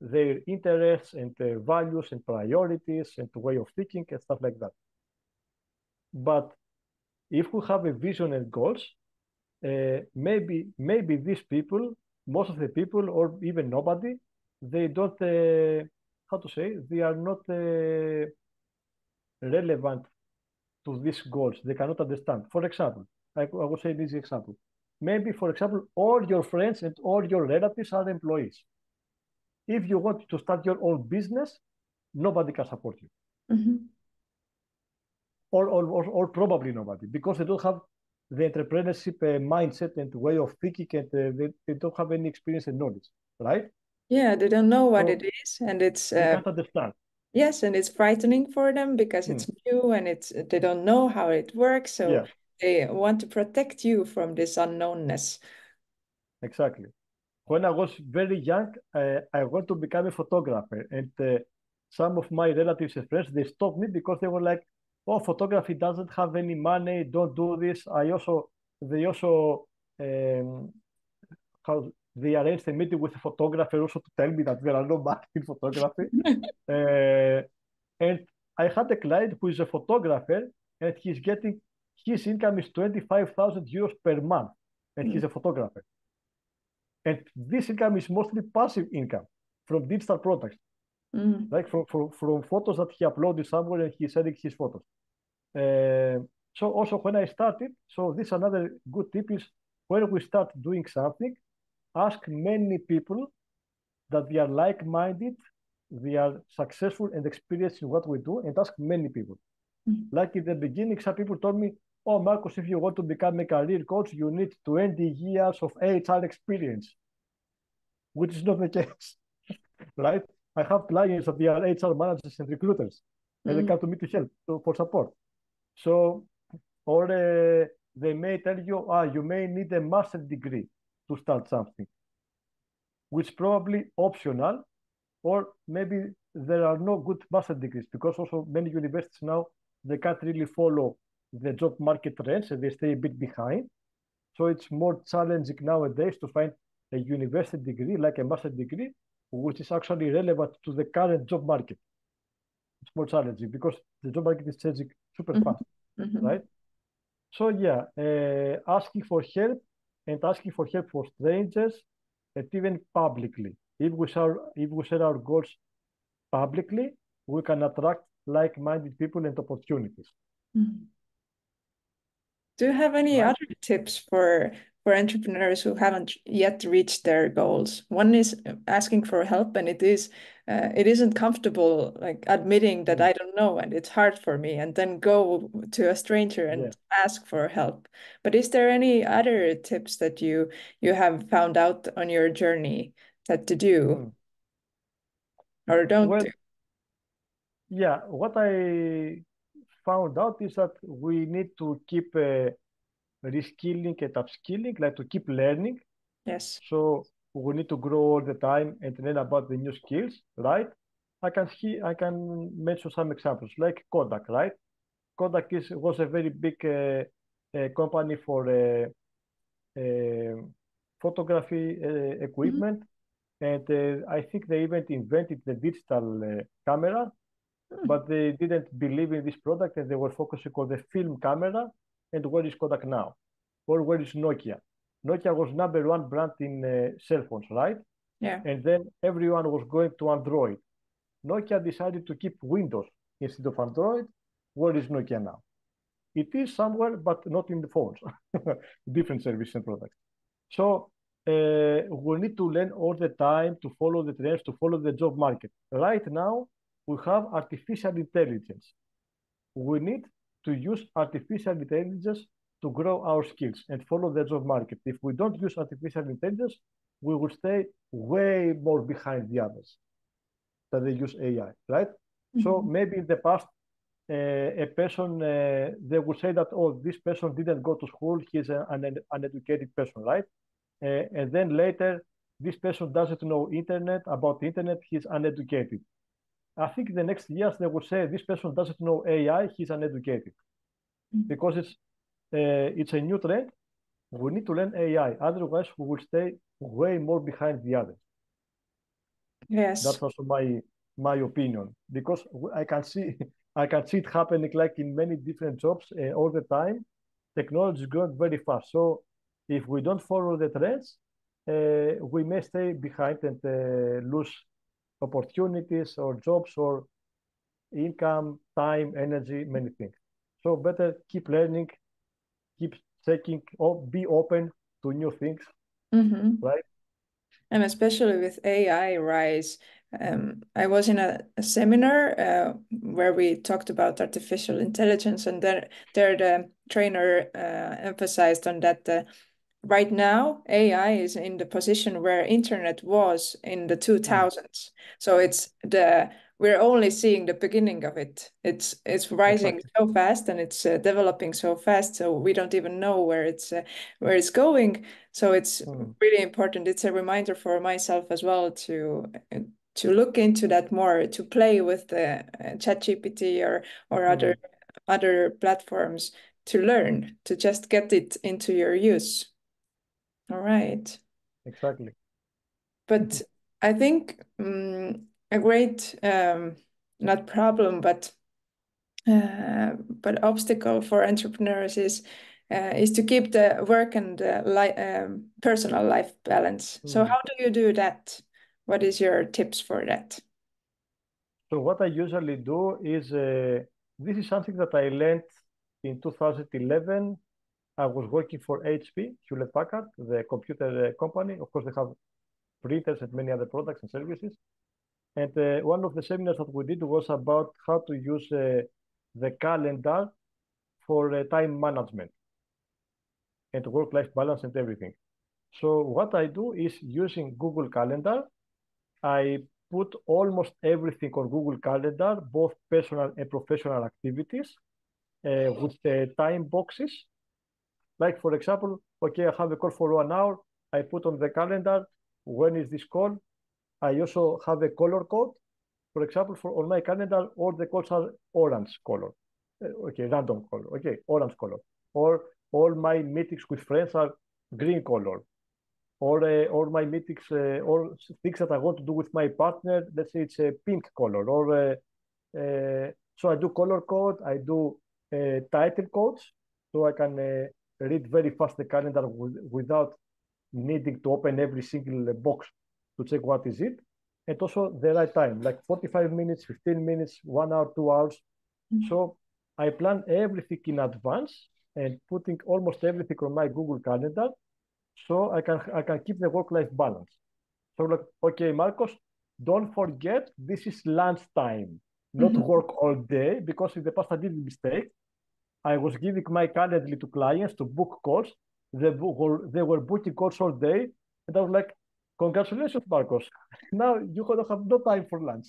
their interests and values and priorities and way of thinking and stuff like that. But if we have a vision and goals, maybe these people, most of the people, or even nobody, they don't, how to say, they are not relevant to these goals. They cannot understand. For example, I will say this example. Maybe, for example, all your friends and all your relatives are employees. If you want to start your own business, nobody can support you. Mm-hmm. Or probably nobody, because they don't have the entrepreneurship mindset and way of thinking, and they don't have any experience and knowledge, right? Yeah, they don't know what So it is, and it's they can't understand. yes, and it's frightening for them because Hmm. it's new and they don't know how it works, so Yeah, they want to protect you from this unknownness. exactly. When I was very young, I wanted to become a photographer, and some of my relatives and friends, they stopped me because they were like, "Oh, photography doesn't have any money. Don't do this." They also, um, how they arranged a meeting with a photographer also to tell me that there are no money in photography. Uh, and I had a client who is a photographer, and his income is 25,000 euros per month, and Mm, he's a photographer. And this income is mostly passive income from digital products, mm, like from photos that he uploaded somewhere and he's selling his photos. Uh, so also when I started, so this another good tip is when we start doing something, ask many people that they are like-minded, they are successful and experienced in what we do, and ask many people. mm. Like in the beginning, some people told me, "Oh, Marcos, if you want to become a career coach, you need 20 years of HR experience," which is not the case. Right? I have clients that they are HR managers and recruiters, and they Mm, come to me to help for support. So, or they may tell you, you may need a master's degree to start something, which probably optional, or maybe there are no good master's degrees because also many universities now they can't really follow the job market trends and they stay a bit behind. So it's more challenging nowadays to find a university degree like a master's degree, which is actually relevant to the current job market. It's more challenging because the job market is changing super mhm, fast, mhm, right? So yeah, asking for help and asking for help for strangers and even publicly. If we share our goals publicly, we can attract like-minded people and opportunities, mhm. Do you have any right? other tips for entrepreneurs who haven't yet reached their goals? One is asking for help, and it isn't comfortable like admitting that Mm, I don't know and it's hard for me, and then go to a stranger yeah. and ask for help. But is there any other tips that you have found out on your journey that to do Mm. or don't Well, do? yeah, what I found out is that we need to keep reskilling and upskilling, like to keep learning. Yes. So we need to grow all the time and learn about the new skills, right? I can mention some examples like Kodak, right? Kodak was a very big company for uh, photography Mhm. equipment, and I think they even invented the digital camera, Mm. but they didn't believe in this product and they were focusing on the film camera. And where is Kodak now? Or where is Nokia? Nokia was number one brand in cell phones, right? Yeah. And then everyone was going to Android. Nokia decided to keep Windows instead of Android. Where is Nokia now? It is somewhere, but not in the phones. Different services and products. So we need to learn all the time to follow the trends, to follow the job market. Right now, we have artificial intelligence. We need to use artificial intelligence to grow our skills and follow the job market. If we don't use artificial intelligence, we will stay way more behind the others that they use AI, right? So Mhm. maybe in the past, a person, they would say that, oh, this person didn't go to school, he's an uneducated person, right? And then later, this person doesn't know internet about the internet, he's uneducated. I think the next years they will say this person doesn't know AI, he's uneducated because it's a new trend. We need to learn AI, otherwise we will stay way more behind the others. Yes. That's also my opinion because I can see I can see it happening like in many different jobs all the time. Technology is growing very fast, so if we don't follow the trends, we may stay behind and lose opportunities or jobs or income, time, energy, many things. So better keep learning, keep checking, or be open to new things, right? And especially with AI rise, I was in a seminar where we talked about artificial intelligence, and there the trainer emphasized on that right now AI is in the position where internet was in the 2000s. So we're only seeing the beginning of it. It's rising Exactly. so fast and it's developing so fast, so we don't even know where it's going. So it's really important. It's a reminder for myself as well to look into that more, to play with the ChatGPT or other platforms, to learn, to just get it into your use. All right. Exactly. But I think a great not problem, but obstacle for entrepreneurs is to keep the work and personal life balance. So how do you do that? What is your tips for that? So what I usually do is, this is something that I learned in 2011. I was working for HP, Hewlett Packard, the computer company. Of course, they have printers and many other products and services. And one of the seminars that we did was about how to use the calendar for time management and work-life balance and everything. So what I do is using Google Calendar, I put almost everything on Google Calendar, both personal and professional activities, with time boxes. Like, for example, okay, I have a call for 1 hour. I put on the calendar, when is this call? I also have a color code. For example, on my calendar, all the calls are orange color. Okay, random color. Okay, orange color. Or all my meetings with friends are green color. Or my meetings or things that I want to do with my partner, let's say it's a pink color. So I do color code, I do title codes, so I can read very fast the calendar without needing to open every single box to check what is it. And also the right time, like 45 minutes, 15 minutes, 1 hour, 2 hours. So I plan everything in advance and putting almost everything on my Google Calendar, so I can keep the work-life balance. So like, okay, Marcos, don't forget this is lunch time, not work all day, because in the past I did a mistake. I was giving my calendar to clients to book calls. They were booking calls all day, and I was like, congratulations, Marcos. Now you don't have no time for lunch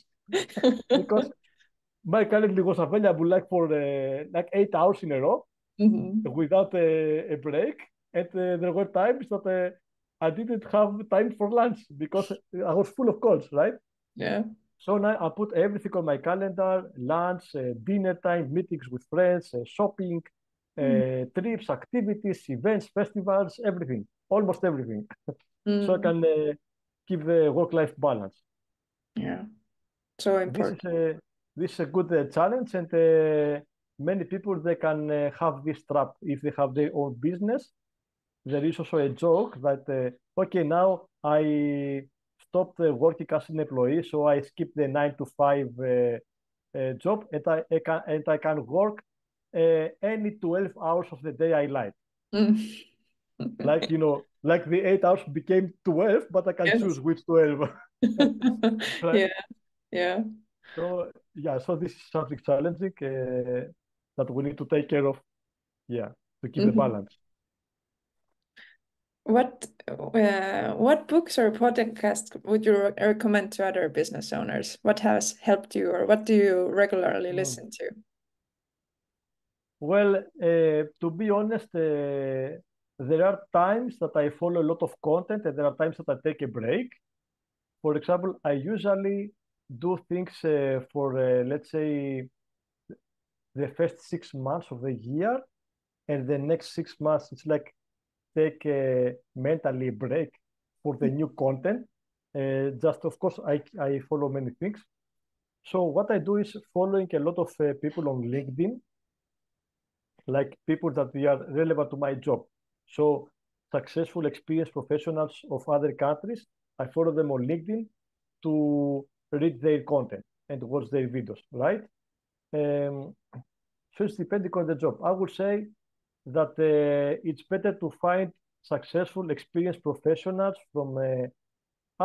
because my calendar was available like for like 8 hours in a row without a break. And there were times that I didn't have time for lunch because I was full of calls, right? Yeah. So now I put everything on my calendar: lunch, dinner time, meetings with friends, shopping, trips, activities, events, festivals, everything, almost everything. So I can keep the work-life balance. Yeah. So This is important. a good challenge, and many people they can have this trap if they have their own business. There is also a joke that okay, now I stopped working as an employee, so I skip the 9 to 5 job, and I can work any 12 hours of the day I like. Like, like the 8 hours became 12, but I can choose Yes. which 12. Right? Yeah. Yeah. So yeah, so this is something challenging that we need to take care of. Yeah, to keep the balance. What books or podcasts would you recommend to other business owners? What has helped you, or what do you regularly Mm. listen to? Well, to be honest, there are times that I follow a lot of content, and there are times that I take a break. For example, I usually do things for, let's say, the first 6 months of the year, and the next 6 months, it's like take a mentally break for the new content. Just, of course, I follow many things. So what I do is following a lot of people on LinkedIn, like people that they are relevant to my job. So successful experienced professionals of other countries. I follow them on LinkedIn to read their content and watch their videos, right? So it's depending on the job. I would say that it's better to find successful, experienced professionals from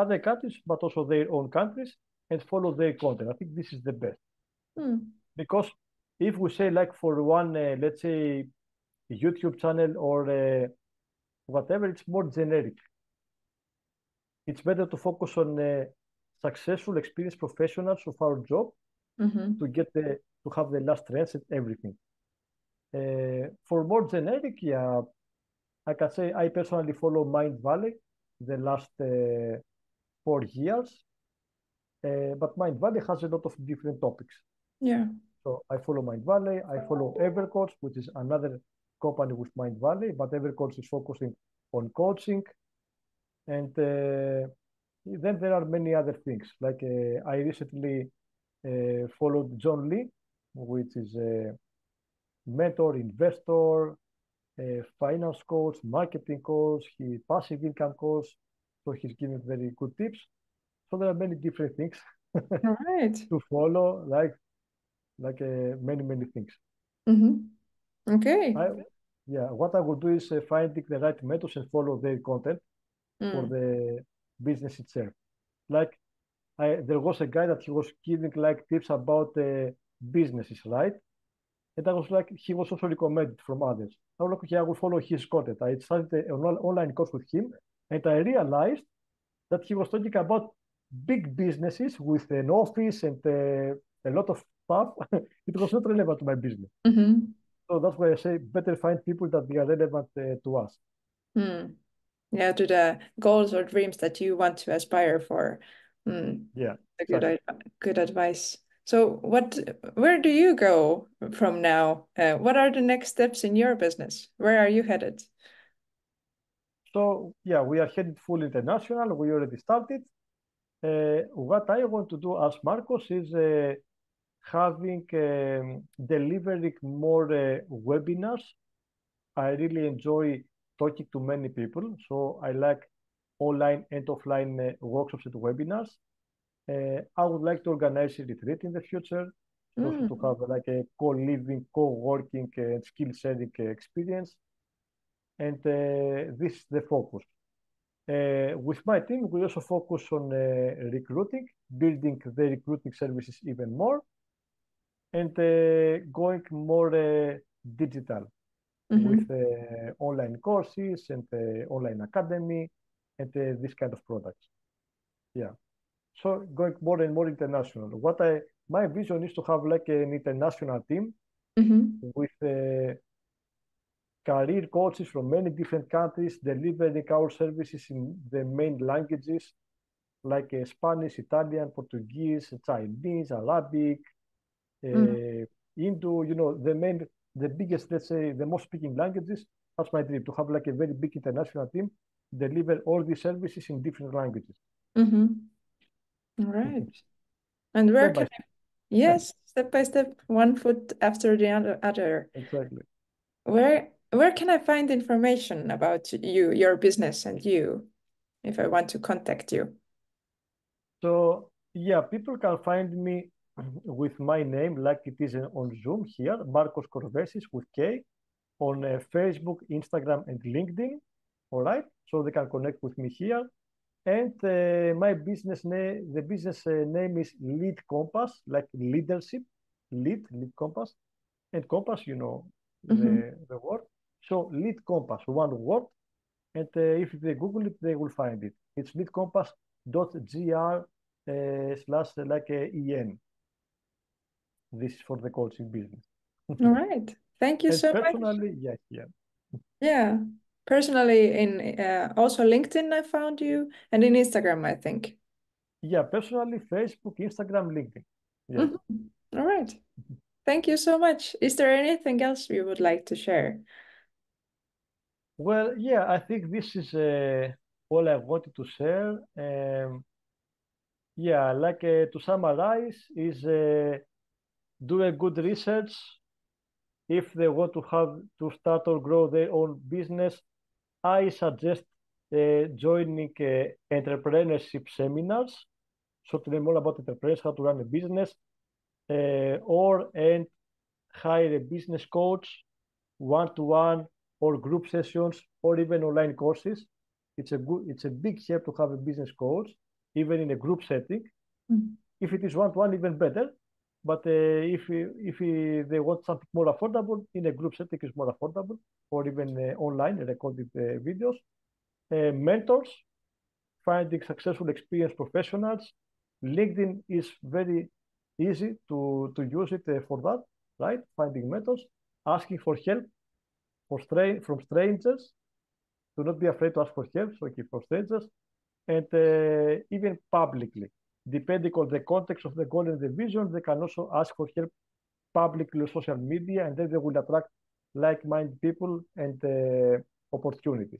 other countries, but also their own countries, and follow their content. I think this is the best. Because if we say like for one, let's say, YouTube channel or whatever, it's more generic. It's better to focus on successful, experienced professionals of our job to get to have the last trends and everything. For more generic, yeah, I can say I personally follow Mindvalley the last 4 years, but Mindvalley has a lot of different topics. Yeah. So I follow Mindvalley. I follow Evercoach, which is another company with Mindvalley, but Evercoach is focusing on coaching. And then there are many other things. Like I recently followed John Lee, which is a mentor, investor, finance coach, marketing coach, he passive income coach. So he's giving very good tips. So there are many different things All right. to follow, like many things. Okay. What I would do is finding the right methods and follow their content for the business itself. Like there was a guy that he was giving like tips about businesses, right? And I was like, he was also recommended from others. I was like, okay, I will follow his content. I started an online course with him, and I realized that he was talking about big businesses with an office and a lot of stuff. It was not relevant to my business. So that's why I say better find people that they are relevant to us. Yeah, to the goals or dreams that you want to aspire for. Yeah, a good advice. So where do you go from now? What are the next steps in your business? Where are you headed? So yeah, we are headed full international. We already started. What I want to do as Marcos is having delivering more webinars. I really enjoy talking to many people, so I like online and offline workshops and webinars. I would like to organize a retreat in the future, also to have like a co-living, co-working, skill sharing experience. And this is the focus. With my team, we also focus on recruiting, building the recruiting services even more, and going more digital with online courses and online academy and this kind of products. Yeah. So going more and more international. My vision is to have like an international team with career coaches from many different countries delivering our services in the main languages like Spanish, Italian, Portuguese, Chinese, Arabic, Hindu, the biggest, let's say, the most speaking languages. That's my dream, to have like a very big international team, deliver all these services in different languages. All right. And where can I... Yes, step by step, one foot after the other. Exactly. Where can I find information about you, your business, and you, if I want to contact you? So yeah, people can find me with my name, like it is on Zoom here, Marcos Corvesis with K, on Facebook, Instagram, and LinkedIn. All right, so they can connect with me here. And my business name, the business name is Lead Compass, like leadership, lead Compass, and Compass, the word. So Lead Compass, one word. And if they Google it, they will find it. It's leadcompass.gr / like en. This is for the coaching business. All right. Thank you and so personally, much. yeah. Yeah. Personally, in also LinkedIn, I found you, and in Instagram, I think. Yeah, personally, Facebook, Instagram, LinkedIn. Yeah. All right. Thank you so much. Is there anything else you would like to share? Well, yeah, I think this is all I wanted to share. Yeah, like to summarize, is do a good research if they want to have to start or grow their own business. I suggest joining entrepreneurship seminars, so to learn more about entrepreneurs, how to run a business, and hire a business coach, one-to-one or group sessions, or even online courses. It's a big help to have a business coach, even in a group setting. Mm-hmm. If it is one-to-one, even better. But if they want something more affordable, in a group setting is more affordable, or even online recorded videos. Mentors, finding successful experienced professionals. LinkedIn is very easy to use it for that, right? Finding mentors, asking for help from strangers. Do not be afraid to ask for help, so okay, for strangers, and even publicly. Depending on the context of the goal and the vision, they can also ask for help publicly on social media, and then they will attract like-minded people and opportunities.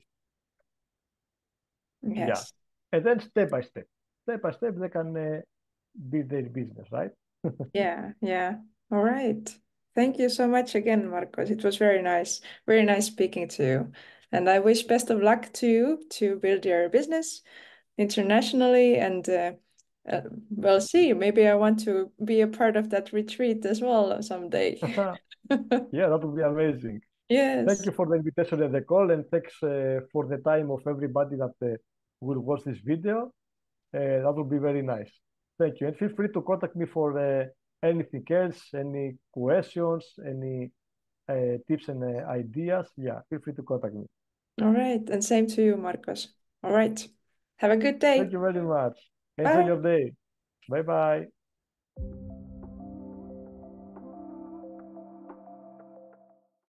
Yes. Yeah. And then step by step, they can build their business, right? Yeah, yeah. All right. Thank you so much again, Marcos. It was very nice speaking to you. And I wish best of luck to you to build your business internationally. And we'll see. Maybe I want to be a part of that retreat as well someday. Yeah, that would be amazing. Yes. Thank you for the invitation and the call, and thanks for the time of everybody that will watch this video. That would be very nice. Thank you. And feel free to contact me for anything else, any questions, any tips and ideas. Yeah, feel free to contact me. All right. And same to you, Marcos. All right. Have a good day. Thank you very much. Enjoy Bye. your day. Bye-bye.